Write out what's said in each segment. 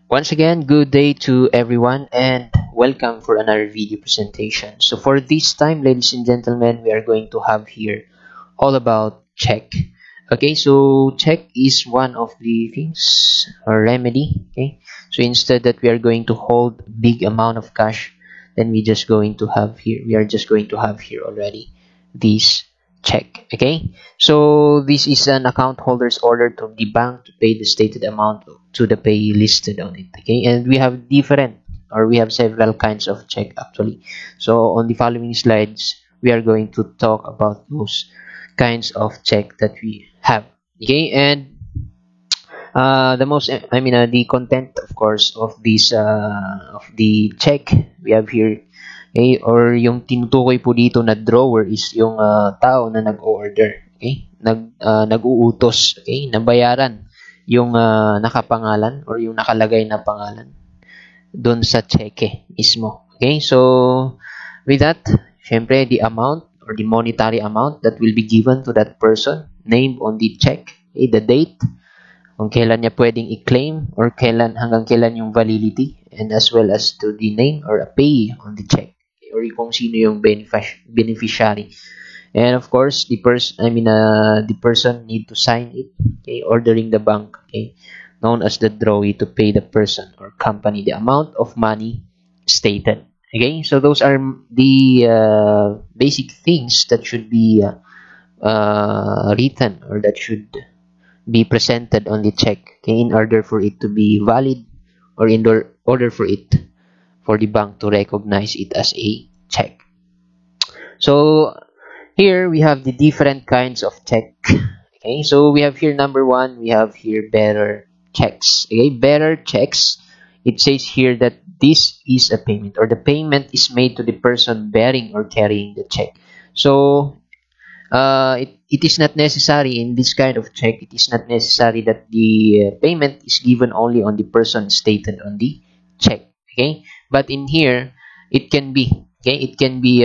Once again, good day to everyone and welcome for another video presentation. So for this time, ladies and gentlemen, we are going to have here all about check. Okay, so check is one of the things or remedy. Okay, so instead that we are going to hold big amount of cash, then we are just going to have here already this check. Okay, so this is an account holder's order to the bank to pay the stated amount to the payee listed on it. Okay, and we have several kinds of check actually. So on the following slides, we are going to talk about those kinds of check that we have. Okay, and the content, of course, of this of the check we have here. Okay, or yung tinutukoy po dito na drawer is yung tao na nag-order. Okay, nag-uutos. Okay, na bayaran yung nakapangalan or yung nakalagay na pangalan doon sa cheque mismo. Okay, so with that, syempre the amount or the monetary amount that will be given to that person named on the check. Okay, the date, kung kailan niya pwedeng i-claim or hanggang kailan yung validity, and as well as to the name or a payee on the check, okay, or kung sino yung beneficiary. And of course, the person need to sign it, okay, ordering the bank, okay, known as the drawee, to pay the person or company the amount of money stated. Okay, so those are the basic things that should be written or that should be presented on the check, okay, in order for it to be valid or in order for the bank to recognize it as a check. So here we have the different kinds of check. Okay, so we have here number one, we have here bearer checks. Okay, bearer checks, it says here that this is a payment or the payment is made to the person bearing or carrying the check. So it is not necessary in this kind of check, it is not necessary that the payment is given only on the person stated on the check. Okay, but in here it can be, okay, it can be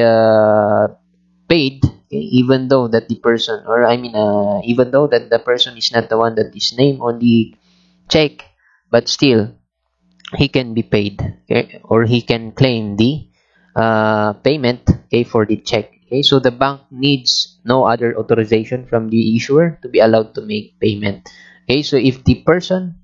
paid, okay, even though that the person even though that the person is not the one that is named on the check, but still he can be paid, okay, or he can claim the payment, okay, for the check. Okay, so the bank needs no other authorization from the issuer to be allowed to make payment. Okay, so if the person,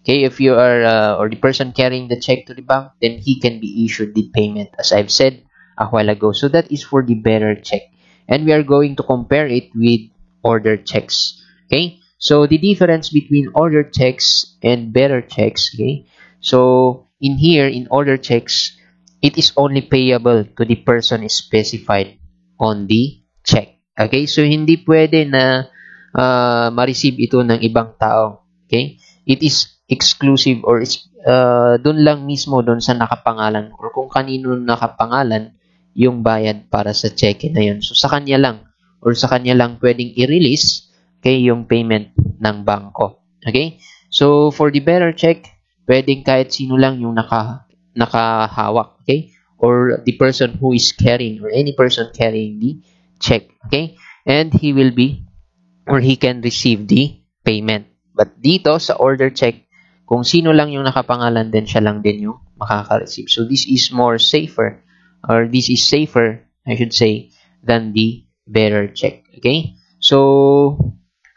okay, if you are or the person carrying the check to the bank, then he can be issued the payment, as I've said a while ago. So that is for the bearer check, and we are going to compare it with order checks. Okay, so the difference between order checks and bearer checks. Okay, so in here, in order checks, it is only payable to the person specified on the check. Okay, so hindi pwede na ma-receive ito ng ibang tao. Okay, it is exclusive or dun lang mismo dun sa nakapangalan or kung kanino nakapangalan yung bayad para sa check na yun. So sa kanya lang pwedeng i-release, okay, yung payment ng bangko. Okay, so for the bearer check, pwedeng kahit sino lang yung nakahawak, okay, or the person who is carrying or any person carrying the check, okay, and he can receive the payment. But dito sa order check, kung sino lang yung nakapangalan, then siya lang din yung makaka-receive. So this is safer, I should say, than the bearer check. Okay, so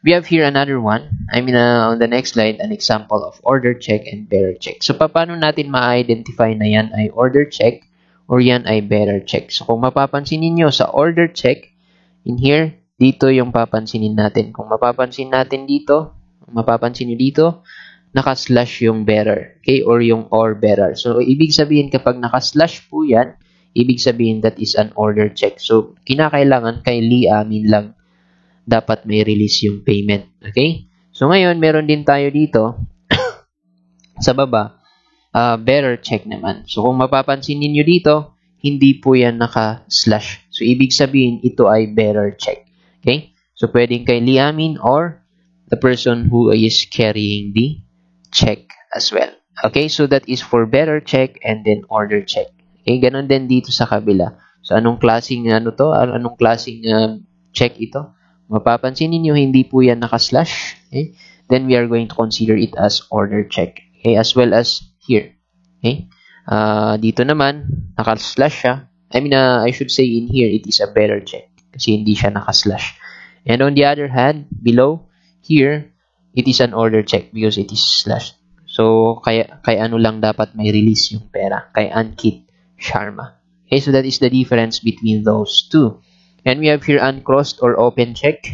we have here another one. On the next slide, an example of order check and bearer check. So paano natin ma-identify na yan ay order check or yan ay bearer check? So kung mapapansin niyo sa order check, in here, dito yung papansinin natin. Kung mapapansin niyo dito, naka-slash yung bearer, okay, or yung or bearer. So ibig sabihin kapag naka-slash po yan, ibig sabihin that is an order check. So kinakailangan kay liamin lang dapat may release yung payment. Okay? So ngayon, meron din tayo dito sa baba, bearer check naman. So kung mapapansin niyo dito, hindi po yan naka-slash. So ibig sabihin, ito ay bearer check. Okay? So pwedeng kay liamin or the person who is carrying the check as well. Okay? So that is for bearer check and then order check. Okay? Ganon din dito sa kabila. So anong klaseng check ito? Mapapansin niyo hindi po yan naka-slash. Okay? then we are going to consider it as order check. Okay, as well as here. Okay, dito naman, naka-slash siya. I should say in here, it is a better check kasi hindi siya naka-slash. And on the other hand, below, here, it is an order check because it is slashed. So, kay ano lang dapat may release yung pera? Kay Ankit Sharma. Okay, so that is the difference between those two. And we have here uncrossed or open check.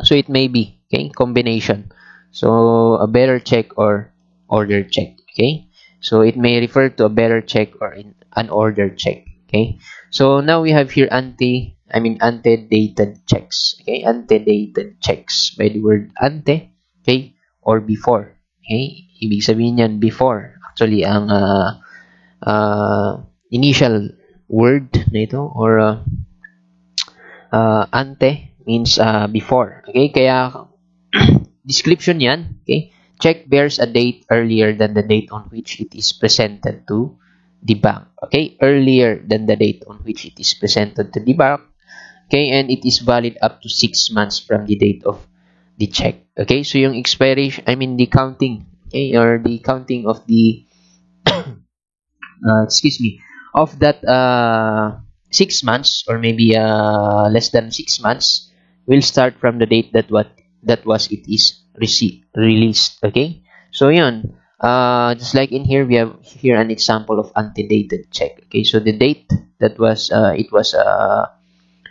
So, it may be, okay, combination. So, a better check or order check, okay? So, it may refer to a better check or an order check, okay? So, now we have here antedated checks, okay? Antedated checks by the word ante, okay, or before, okay? Ibig sabihin yan before. Actually, ang initial word na ito or ante means before, okay? Kaya description yan, okay? Check bears a date earlier than the date on which it is presented to the bank, okay? Earlier than the date on which it is presented to the bank, okay? And it is valid up to 6 months from the date of the check, okay? So yung expiration, the counting, okay, or the counting of the of that 6 months or maybe less than 6 months will start from the date that it is released, okay? So yun, just like in here, we have here an example of antedated check, okay? So the date that was it was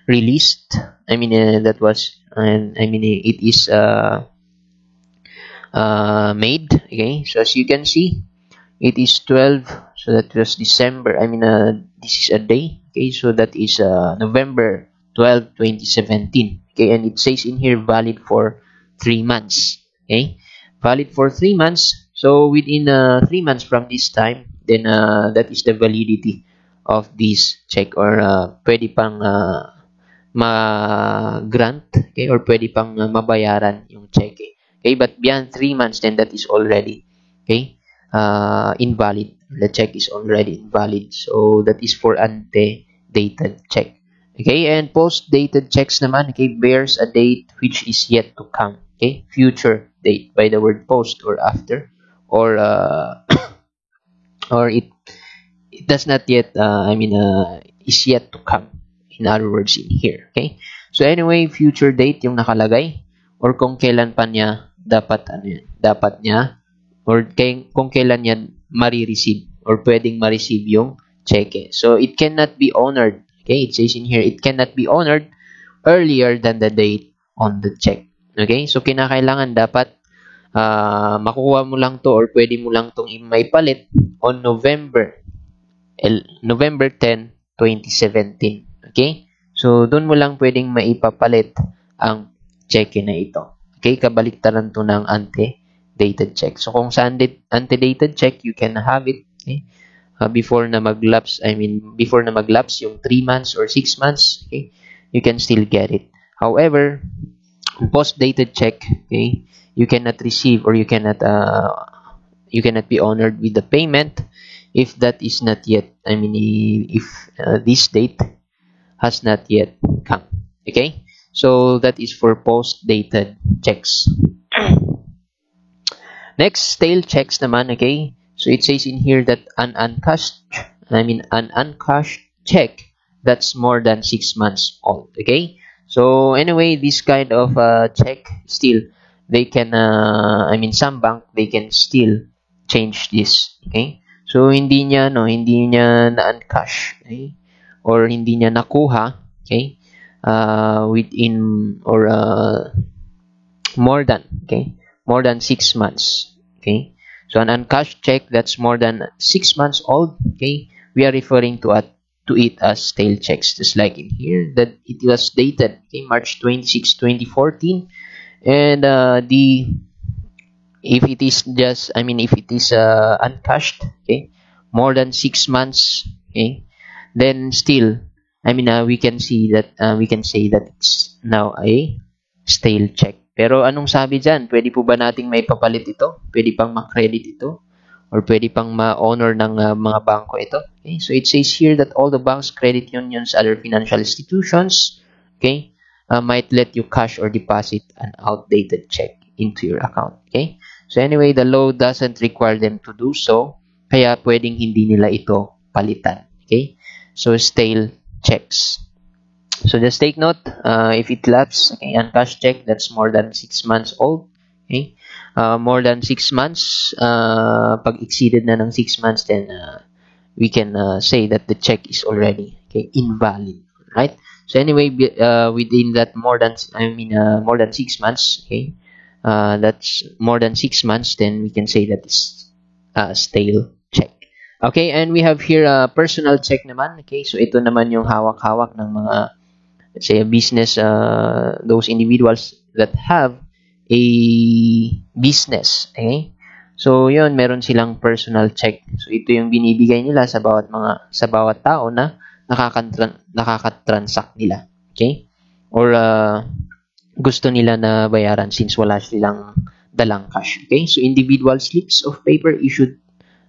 released, that was it is made, okay? So as you can see, it is 12, so that was December, this is a day, okay? So that is November 12, 2017, okay? And it says in here valid for 3 months, okay? Valid for 3 months. So within 3 months from this time, then that is the validity of this check, or pwede pang ma-grant, okay, or pwede pang mabayaran yung check, okay? But beyond 3 months, then that is already, okay, invalid. The check is already invalid. So that is for ante-dated check, okay? And post-dated checks naman, okay, bears a date which is yet to come, okay? Future date by the word post or after, or or it does not yet is yet to come, in other words, in here, okay? So anyway, future date yung nakalagay, or kung kailan pa niya dapat niya, or kung kailan niya marireceive or pwedeng ma-receive yung cheque. So it cannot be honored, okay? It says in here, it cannot be honored earlier than the date on the check, okay? So kinakailangan dapat makuha mo lang to, or pwede mo lang tong maipalit on November 10, 2017, okay? So doon mo lang pwedeng maipapalit ang cheque na ito, okay? Kabaliktaran to ng ante-dated check. So kung sa ante-dated check, you can have it, okay, before na mag-lapse yung 3 months or 6 months, okay, you can still get it. However, post-dated check, okay, you cannot receive, or you cannot be honored with the payment if that is not yet, if this date has not yet come, okay? So that is for post-dated checks. Next, stale checks naman, okay? So it says in here that an uncashed check that's more than 6 months old, okay? So anyway, this kind of check, still they can some bank, they can still change this, okay? So hindi niya na-uncash, okay? Or hindi niya nakuha, okay, within or more than 6 months, okay? So an uncashed check that's more than 6 months old, okay, we are referring to it as stale checks, just like in here that it was dated, okay, March 26, 2014, and if it is uncashed, okay, more than 6 months, okay, then still we can say that it's now a stale check. Pero anong sabi dyan? Pwede po ba nating may papalit ito? Pwede pang ma-credit ito? Or pwede pang ma-honor ng mga bangko ito? Okay? So it says here that all the banks, credit unions, other financial institutions, okay, might let you cash or deposit an outdated check. into your account. Okay? So anyway, the law doesn't require them to do so, kaya pwedeng hindi nila ito palitan. Okay? So stale checks. So just take note, if it lapses, okay, uncashed check that's more than 6 months old, okay, more than 6 months, pag exceeded na ng 6 months, then we can say that the check is already, okay, invalid, right? So anyway, within that more than 6 months, okay, that's more than 6 months, then we can say that it's stale check. Okay, and we have here a personal check naman. Okay, so ito naman yung hawak-hawak ng mga, let's say, a business, those individuals that have a business. Okay, so yun, meron silang personal check. So ito yung binibigay nila sa bawat tao na nakaka-transact nila. Okay, or gusto nila na bayaran since wala silang dalang cash. Okay, so individual slips of paper issued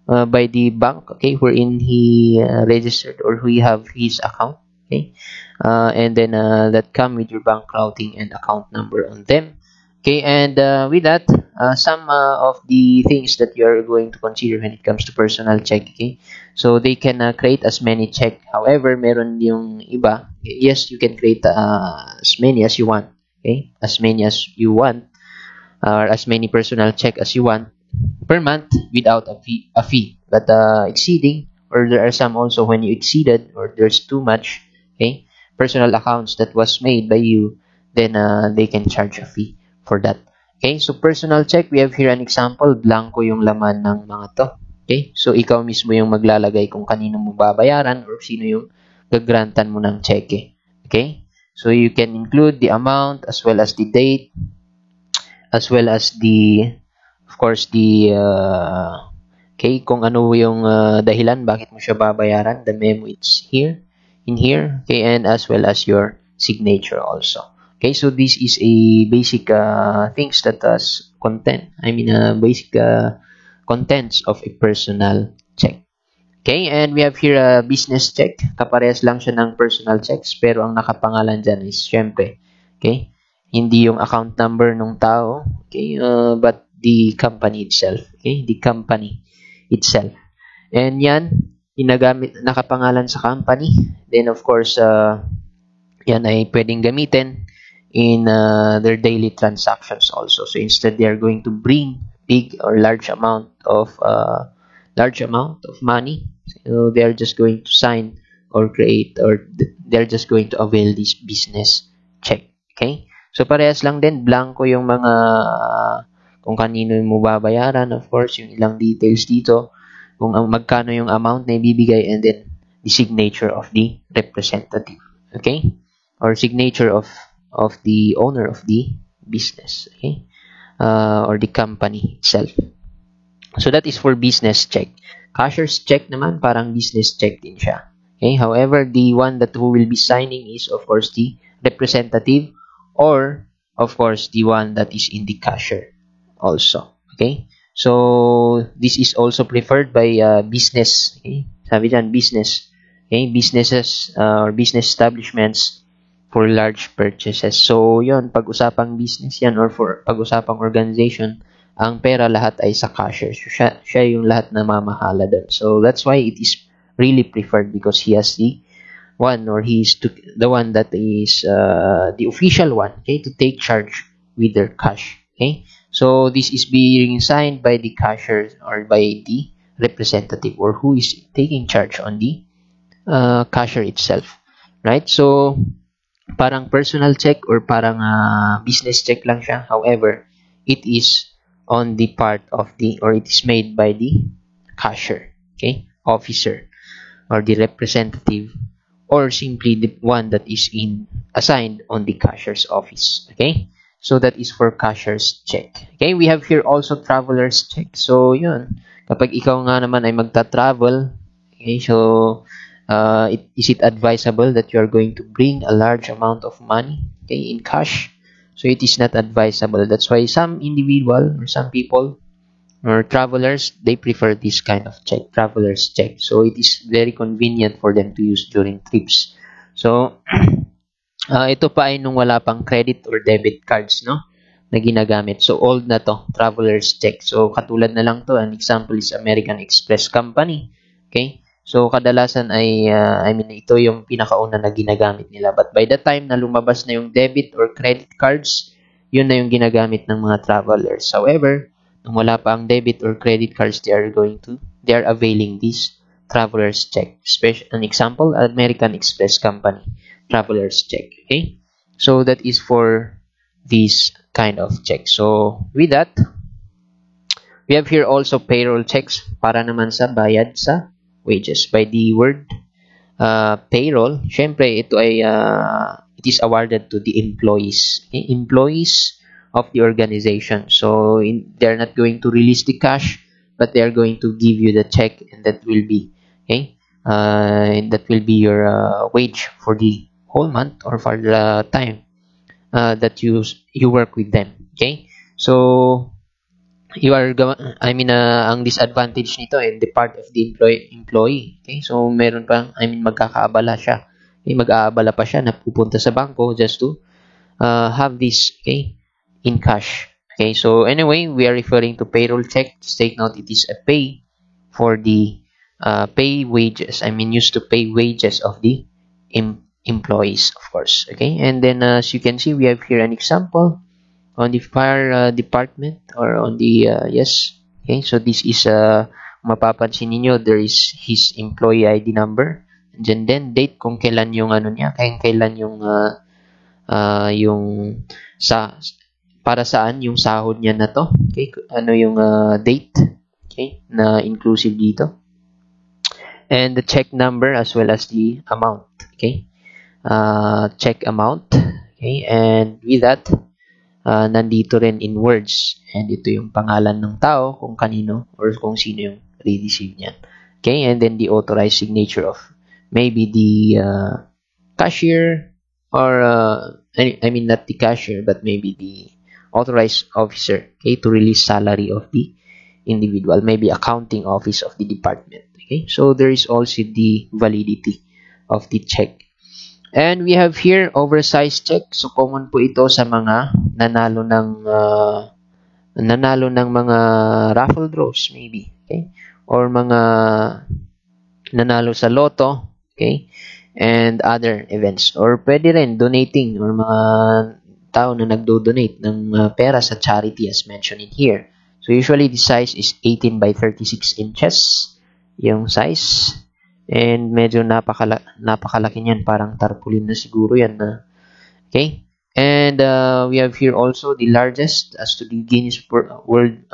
by the bank, okay, wherein he registered or we have his account, okay, and then that come with your bank routing and account number on them, okay, and with that, some of the things that you are going to consider when it comes to personal check, okay, so they can create as many check. However, meron yung iba, yes, you can create as many as you want, okay, as many as you want, or as many personal check as you want per month without a fee. But exceeding, or there are some also when you exceeded or there's too much, okay, personal accounts that was made by you, then they can charge a fee for that. Okay, so personal check, we have here an example, blanco yung laman ng mga to. Okay, so ikaw mismo yung maglalagay kung kanino mo babayaran or sino yung gagrantan mo ng cheque. Okay, so you can include the amount as well as the date, as well as the, of course, the okay, kung ano yung dahilan bakit mo siya babayaran, the memo it's here, in here, okay, and as well as your signature also. Okay, so this is a basic things that basic contents of a personal check. Okay, and we have here a business check. Kaparehas lang siya ng personal checks, pero ang nakapangalan dyan is syempre, okay, hindi yung account number ng tao, okay, but the company itself, okay, the company itself. And yan, nakapangalan sa company. Then of course, yan ay pwedeng gamitin in their daily transactions also. So instead they are going to bring big or large amount of money, so they are just going to sign or create, or they're just going to avail this business check. Okay, so parehas lang din, blanco yung mga kung kanino mo babayaran, of course, yung ilang details dito, kung magkano yung amount na ibibigay, and then the signature of the representative, okay, or signature of the owner of the business, okay, or the company itself. So that is for business check. Cashier's check naman, parang business check din siya. Okay, however, the one that who will be signing is, of course, the representative, or of course the one that is in the cashier also. Okay, so this is also preferred by business, okay, sabi dyan, business, okay, businesses or business establishments for large purchases. So yon, pag-usapang business yan, or for pag-usapang organization, ang pera lahat ay sa cashier. So siya yung lahat na mamahala doon. So that's why it is really preferred, because he has the one, or he's the one that is the official one, okay, to take charge with their cash. Okay, so this is being signed by the cashier or by the representative, or who is taking charge on the cashier itself, right? So parang personal check or parang business check lang siya. However, it is on the part of the, or it is made by the cashier, okay, officer, or the representative, or simply the one that is assigned on the cashier's office. Okay, so that is for cashier's check. Okay, we have here also traveler's check. So yun, kapag ikaw nga naman ay magta-travel, okay, so is it advisable that you are going to bring a large amount of money, okay, in cash? So it is not advisable. That's why some individual or some people or travelers, they prefer this kind of check, traveler's check. So it is very convenient for them to use during trips. So ito pa ay nung wala pang credit or debit cards, no? na ginagamit. So, old na to, traveler's check. So, katulad na lang to. An example is American Express Company. Okay? So, kadalasan ay, ito yung pinakauna na ginagamit nila. But by the time na lumabas na yung debit or credit cards, yun na yung ginagamit ng mga travelers. However, nung wala pa ang debit or credit cards, they are availing this traveler's check. An example, American Express Company, traveler's check. Okay? So, that is for this kind of check. So, with that, we have here also payroll checks para naman sa bayad sa wages. By the word payroll, syempre ito ay it is awarded to the employees. Okay? Employees of the organization. So, they're not going to release the cash, but they are going to give you the check, and that will be your wage for the whole month or for the time that you work with them. Okay? So, ang disadvantage nito in the part of the employee. Okay? So, meron pang, magkakaabala siya. Okay? Mag-aabala pa siya na pupunta sa bangko just to have this, okay, in cash. Okay? So, anyway, we are referring to payroll check. Just take note, it is a pay for the pay wages. Used to pay wages of the employees, of course. Okay? And then, as you can see, we have here an example on the fire department or on the yes. Okay, so this is mapapansin niyo, there is his employee ID number, and then date kung kailan yung kailan yung para saan yung sahod niya na to. Okay, ano yung date, okay, na inclusive dito, and the check number as well as the amount. Okay, check amount. Okay, and with that, nandito rin in words, and ito yung pangalan ng tao kung kanino or kung sino yung re-receive niyan. Okay, and then the authorized signature of maybe the cashier, or not the cashier, but maybe the authorized officer, okay, to release salary of the individual, maybe accounting office of the department. Okay, so there is also the validity of the check. And we have here oversized check. So, common po ito sa mga nanalo ng mga raffle draws, maybe. Okay? Or mga nanalo sa lotto. Okay? And other events. Or pwede rin donating, or mga tao na nagdo-donate ng pera sa charity as mentioned in here. So, usually the size is 18 by 36 inches. Yung size. And medyo napakalaki niyan, parang tarpaulin na siguro yan na. Okay? And we have here also the largest as to the Guinness World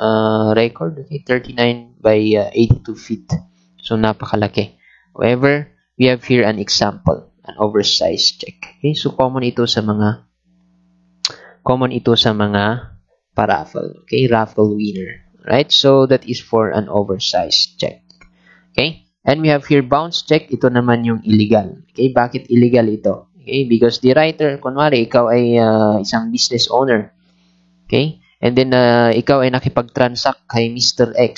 Record. Okay? 39 by 82 feet. So, napakalaki. However, we have here an example, an oversized check. Okay? So, common ito sa mga paraffle. Okay? Raffle winner. Right? So, that is for an oversized check. Okay? And we have here bounce check. Ito naman yung illegal. Okay? Bakit illegal ito? Okay? Because the writer, kunwari, ikaw ay isang business owner. Okay? And then, ikaw ay nakipag-transact kay Mr. X.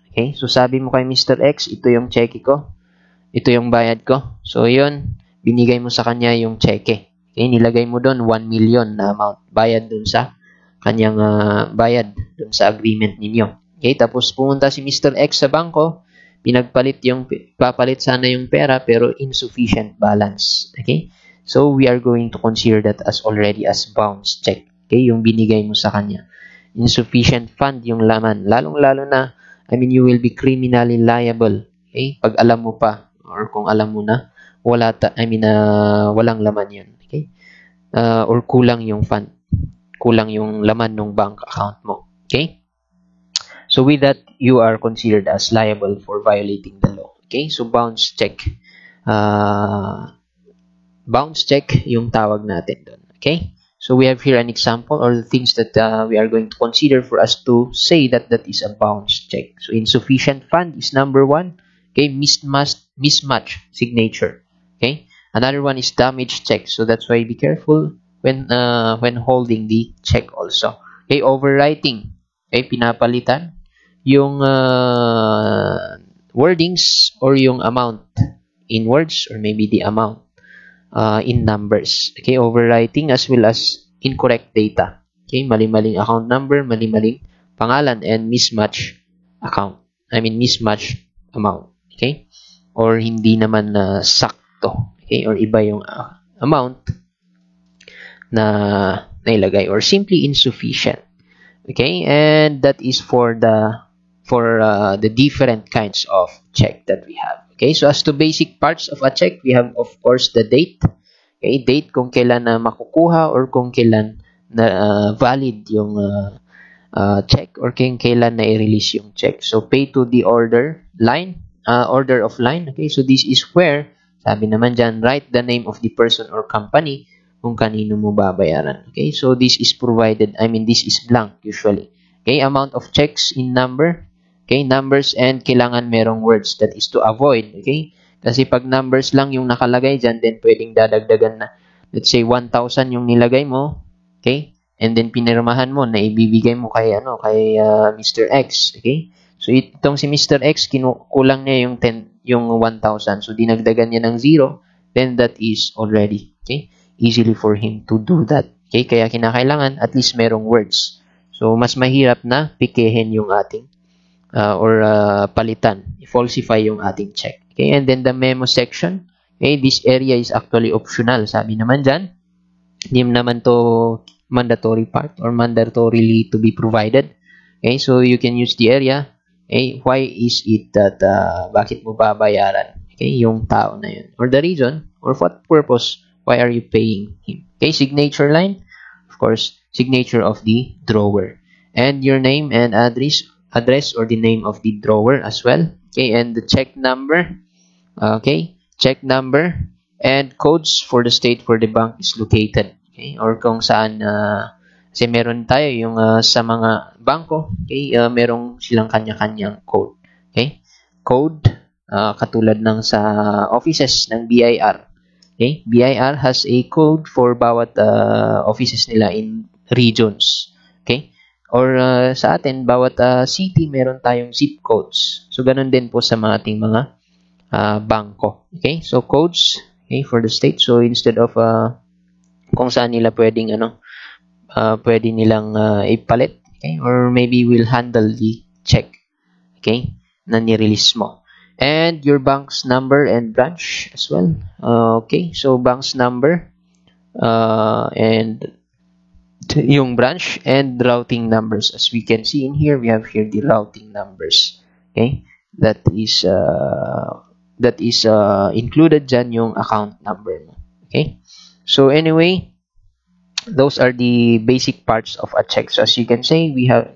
Okay? So, sabi mo kay Mr. X, ito yung cheque ko. Ito yung bayad ko. So, yun, binigay mo sa kanya yung cheque. Okay? Nilagay mo doon 1 million na amount. Bayad doon sa kanyang bayad doon sa agreement ninyo. Okay? Tapos, pumunta si Mr. X sa bangko. Papalit sana yung pera pero insufficient balance. Okay? So, we are going to consider that as already as bounce check. Okay? Yung binigay mo sa kanya. Insufficient fund yung laman. Lalong-lalo na, you will be criminally liable. Okay? Pag alam mo pa, or kung alam mo na, walang laman yun. Okay? Or kulang yung fund. Kulang yung laman ng bank account mo. Okay? So, with that, you are considered as liable for violating the law. Okay? So, bounce check. Bounce check yung tawag natin doon. Okay? So, we have here an example or the things that we are going to consider for us to say that that is a bounce check. So, insufficient fund is number 1. Okay? Mismatch signature. Okay? Another one is damage check. So, that's why be careful when holding the check also. Okay? Overwriting. Okay? Pinapalitan yung wordings or yung amount in words, or maybe the amount in numbers. Okay, overwriting as well as incorrect data. Okay, mali-maling account number, mali-maling pangalan, and mismatch account. Mismatch amount. Okay? Or hindi naman sakto. Okay? Or iba yung amount na nailagay, or simply insufficient. Okay? And that is for the different kinds of check that we have. Okay? So as to basic parts of a check, we have of course the date. Okay? Date kung kailan na makukuha or kung kailan na valid yung check, or kailan na i-release yung check. So pay to the order of line. Okay, so this is where, sabi naman dyan, write the name of the person or company kung kanino mo babayaran. Okay, so this is provided, this is blank usually. Okay, amount of checks in number. Okay, numbers, and kailangan merong words, that is to avoid. Okay, kasi pag numbers lang yung nakalagay dyan, then pwedeng dadagdagan na, let's say 1,000 yung nilagay mo. Okay, and then pinirmahan mo na ibibigay mo kay Mr. X. Okay, so itong si Mr. X, kulang niya yung 1,000, so dinagdagan niya ng 0, then that is already easily for him to do that. Okay, kaya kinakailangan at least merong words. So mas mahirap na pikehin yung ating palitan, i-falsify yung ating check. Okay, and then the memo section. Okay, this area is actually optional. Sabi naman dyan, hindi naman to mandatory part or mandatorily to be provided. Okay, so you can use the area. Okay, why is it that bakit mo babayaran yung tao na yun, or the reason, or what purpose, why are you paying him? Okay, signature line, of course, signature of the drawer, and your name and address, or the name of the drawer as well. Okay, and the check number. Okay, check number and codes for the state where the bank is located. Okay, or kung saan kasi meron tayo yung sa mga bangko, okay, merong silang kanya-kanyang code. Okay, code katulad ng sa offices ng BIR. Okay, BIR has a code for bawat offices nila in regions. Okay, or sa atin bawat city meron tayong zip codes. So ganun din po sa mga ating mga bangko. Okay, so codes, okay, for the state. So instead of kung saan nila pwedeng pwede nilang ipalit, okay, or maybe we'll handle the check, okay, na ni-release mo. And your bank's number and branch as well. Okay, so bank's number and yung branch and routing numbers. As we can see in here, we have here the routing numbers. Okay, that is included dyan yung account number mo. Okay, so anyway, those are the basic parts of a check. So as you can see, we have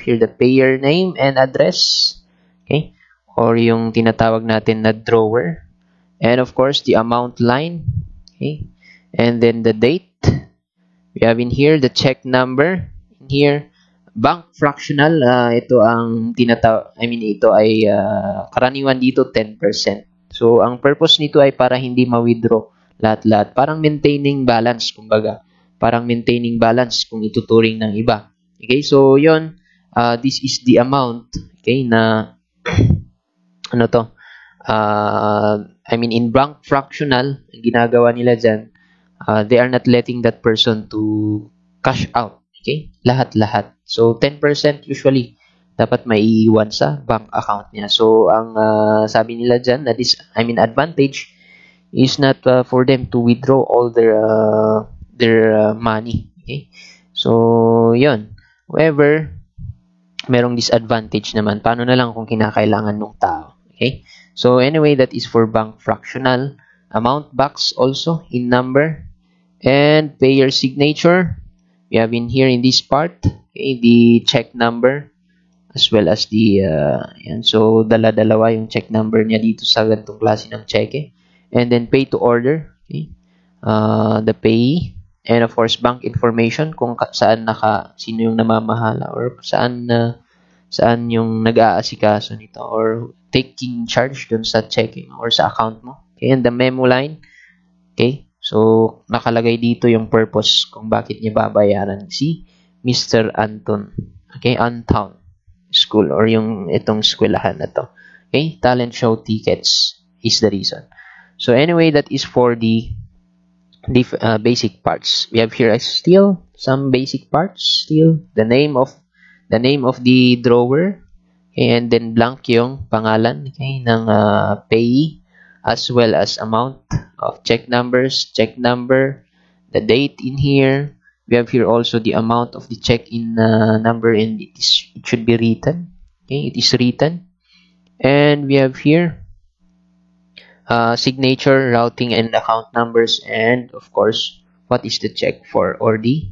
here the payer name and address, okay, or yung tinatawag natin na drawer, and of course the amount line, okay, and then the date. We have in here the check number. In here, bank fractional. Ito ang ito ay karaniwan dito 10%. So ang purpose nito ay para hindi ma-withdraw lahat-lahat. Parang maintaining balance, kumbaga. Parang maintaining balance kung ituturing ng iba. Okay, so yon, this is the amount, okay, na in bank fractional, ang ginagawa nila dyan, they are not letting that person to cash out, okay, lahat-lahat. So 10% usually dapat maiiwan sa bank account niya. So ang sabi nila dyan, advantage is not for them to withdraw all their money. Okay, so yon. However, merong disadvantage naman. Paano na lang kung kinakailangan ng tao? Okay, so anyway, that is for bank fractional. Amount box also in number, and payer signature. We have in here in this part, okay, the check number as well as the so dala-dalawa yung check number niya dito sa ganitong klase ng cheque. And then pay to order, okay, the payee, and of course bank information, kung saan sino yung namamahala, or saan yung nag-aasikaso nito or taking charge dun sa checking or sa account mo. Okay, and the memo line. Okay, so nakalagay dito yung purpose kung bakit niya babayaran si Mr. Anton. Okay, Anton School, or yung itong eskwelahan na to. Okay, talent show tickets is the reason. So anyway, that is for the basic parts. We have here still some basic parts. Still the name of the drawer, okay, and then blank yung pangalan, okay, ng payee, as well as amount of check numbers, check number, the date in here. We have here also the amount of the check in number, and it should be written. Okay, it is written. And we have here signature, routing, and account numbers, and of course what is the check for, or the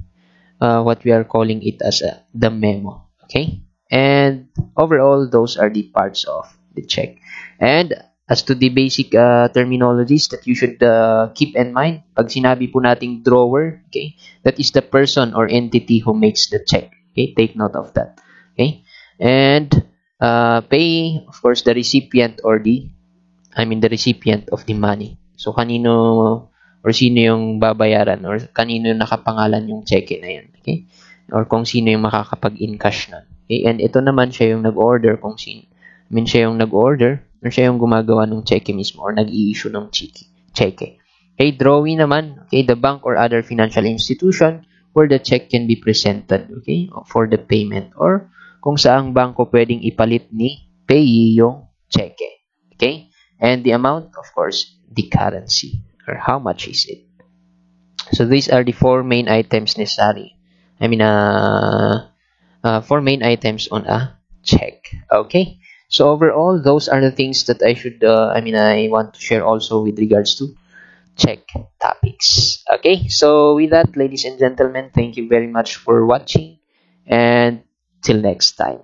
what we are calling it as the memo. Okay, and overall those are the parts of the check. And as to the basic terminologies that you should keep in mind, pag sinabi po nating drawer, okay, that is the person or entity who makes the check. Okay, take note of that. Okay, and pay, of course, the recipient or the recipient of the money. So, kanino or sino yung babayaran, or kanino yung nakapangalan yung cheque na yun. Okay? Or kung sino yung makakapag-encash nun. Okay? And ito naman, siya yung nag-order, kung sino. Siya yung nag-order, or siya yung gumagawa ng cheque mismo, or nag-i-issue ng cheque. Okay? Drawee naman, okay, the bank or other financial institution where the check can be presented, okay, for the payment, or kung saang bangko pwedeng ipalit ni payee yung cheque. Okay? And the amount, of course, the currency, or how much is it. So these are the four main items necessary. 4 main items on a check. Okay. So overall, those are the things that I should, I want to share also with regards to check topics. Okay. So with that, ladies and gentlemen, thank you very much for watching, and till next time.